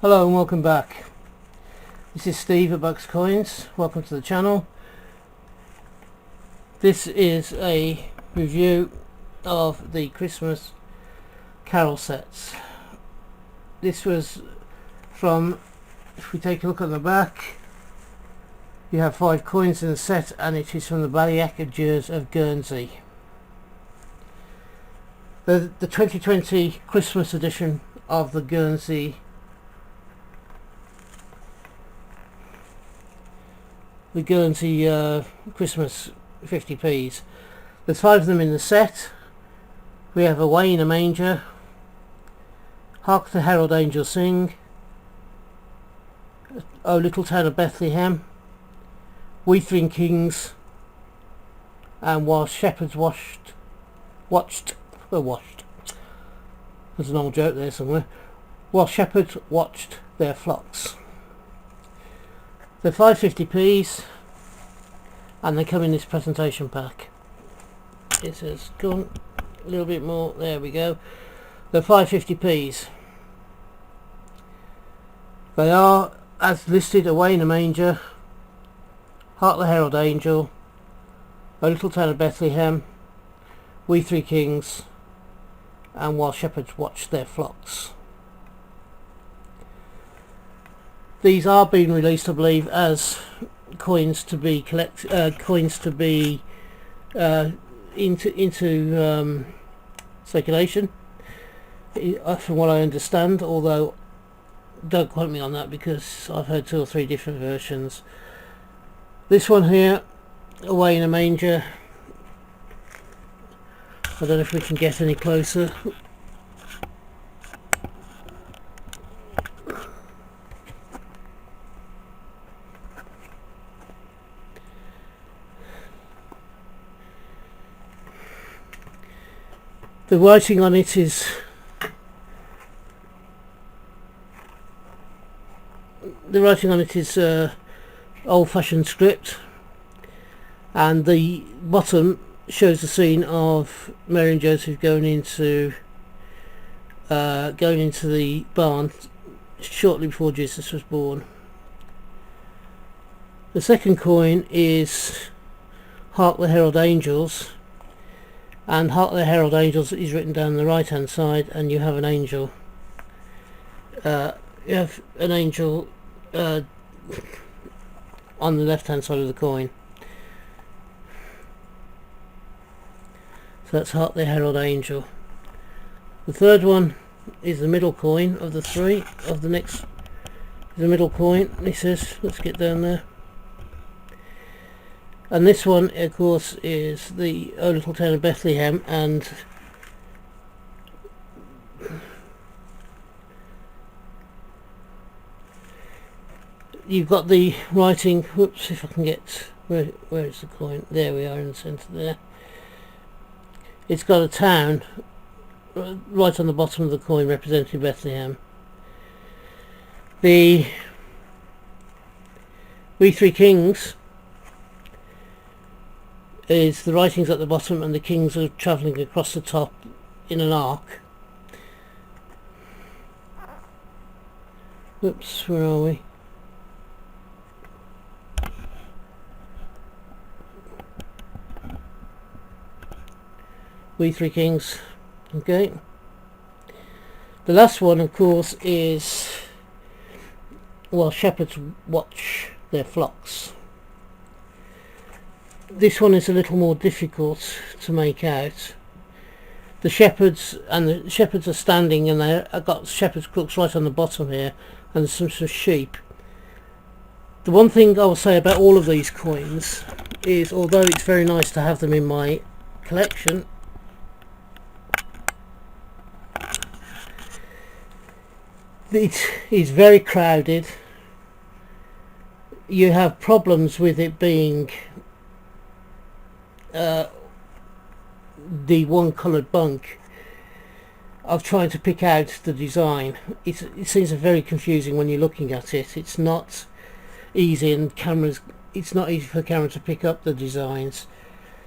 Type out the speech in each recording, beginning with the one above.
Hello and welcome back. This is Steve at Bucks Coins. Welcome to the channel. This is a review of the Christmas Carol sets. This was from, if we take a look at the back, you have 5 coins in the set, and it is from the Bailliac of Guernsey. The 2020 Christmas edition of the Guernsey Christmas 50p's. There's 5 of them in the set. We have Away in a Manger, Hark the Herald Angels Sing, O Little Town of Bethlehem, We Three Kings, and While Shepherds Watched. There's an old joke there somewhere. While Shepherds Watched Their Flocks. They're 550p's, and they come in this presentation pack. It says, go on, a little bit more, there we go. They're 550p's. They are, as listed, Away in a Manger, Hark the Herald Angel, A Little Town of Bethlehem, We Three Kings, and While Shepherds Watch Their Flocks. These are being released, I believe, as coins to be into circulation, from what I understand. Although, don't quote me on that because I've heard 2 or 3 different versions. This one here, Away in a Manger. I don't know if we can get any closer. The writing on it is old-fashioned script, and the bottom shows the scene of Mary and Joseph going into the barn shortly before Jesus was born. The second coin is Hark the Herald Angels, and Hark the Herald Angels is written down the right hand side, and you have an angel. On the left hand side of the coin. So that's Hark the Herald Angel. The third one is the middle coin of the 3 of the next. The middle coin. This is, let's get down there. And this one, of course, is the O Little Town of Bethlehem, and you've got the writing. Whoops, if I can get where is the coin? There we are, in the centre there. It's got a town right on the bottom of the coin representing Bethlehem. The We Three Kings is the writings at the bottom, and the kings are travelling across the top in an ark. Oops, where are we? We Three Kings. Okay. The last one, of course, is While Shepherds Watch Their Flocks. This one is a little more difficult to make out. The shepherds are standing, and they've got shepherd's crooks right on the bottom here, and some sheep. The one thing I will say about all of these coins is, although it's very nice to have them in my collection, it is very crowded. You have problems with it being the one coloured bunk of trying to pick out the design. It seems very confusing when you're looking at it. It's not easy, and it's not easy for a camera to pick up the designs.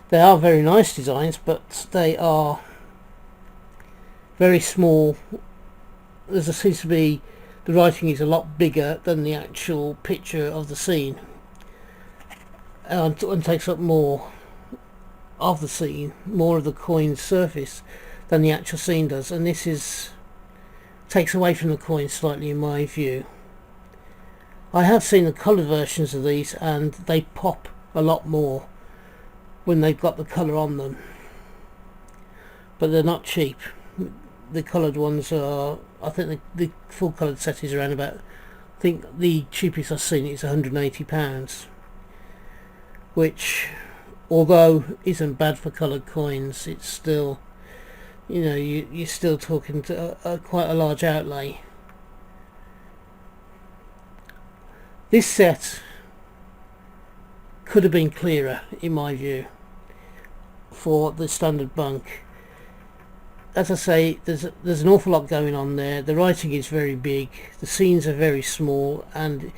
They are very nice designs, but they are very small. There seems to be the writing is a lot bigger than the actual picture of the scene, and takes up more of the scene, more of the coin's surface than the actual scene does, and this takes away from the coin slightly in my view. I have seen the coloured versions of these and they pop a lot more when they've got the colour on them, but they're not cheap. The coloured ones are, I think the full coloured set is around about, I think the cheapest I've seen is £180, which, although isn't bad for coloured coins, it's still, you know, you're still talking to quite a large outlay. This set could have been clearer in my view for the standard bunk. As I say, there's an awful lot going on there. The writing is very big, the scenes are very small, and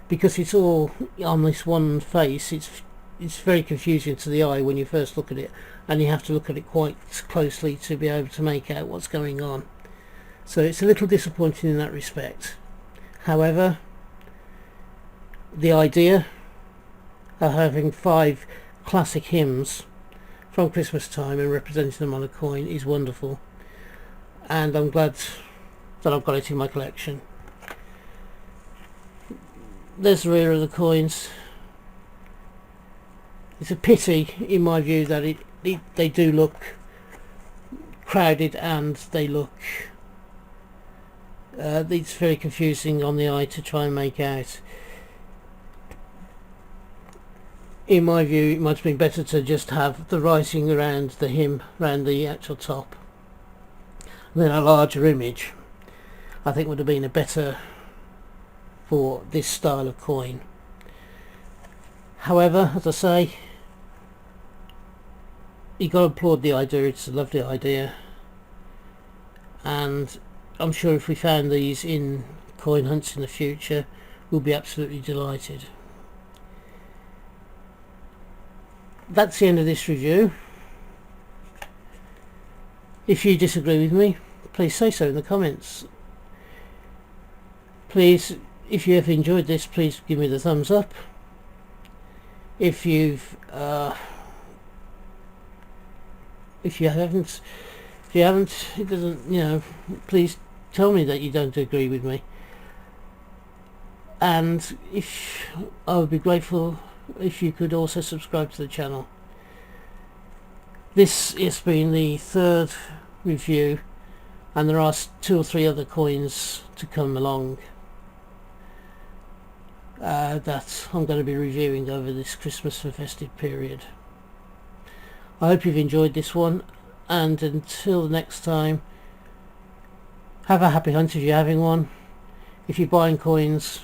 because it's all on this one face, it's very confusing to the eye when you first look at it, and you have to look at it quite closely to be able to make out what's going on. So it's a little disappointing in that respect. However, the idea of having 5 classic hymns from Christmas time and representing them on a coin is wonderful, and I'm glad that I've got it in my collection. There's the rear of the coins. It's a pity in my view that they do look crowded, and they look it's very confusing on the eye to try and make out. In my view, it might have been better to just have the writing around the hymn, around the actual top, and then a larger image. I think would have been a better for this style of coin. However, as I say, you've got to applaud the idea. It's a lovely idea, and I'm sure if we found these in coin hunts in the future, we'll be absolutely delighted. That's the end of this review. If you disagree with me, please say so in the comments. Please, if you have enjoyed this, please give me the thumbs up. If you haven't, it doesn't, you know, please tell me that you don't agree with me. And I would be grateful if you could also subscribe to the channel. This has been the 3rd review, and there are 2 or 3 other coins to come along that I'm going to be reviewing over this Christmas and festive period. I hope you've enjoyed this one, and until the next time, have a happy hunt if you're having one. If you're buying coins,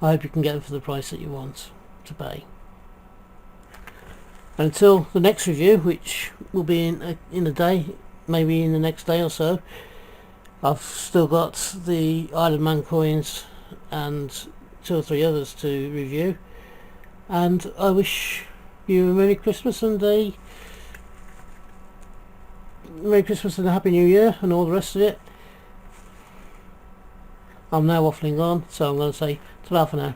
I hope you can get them for the price that you want to pay. Until the next review, which will be in a day, maybe in the next day or so, I've still got the Isle of Man coins and 2 or 3 others to review, and I wish you a Merry Christmas and a Happy New Year and all the rest of it. I'm now waffling on, so I'm going to say ta-ra for now.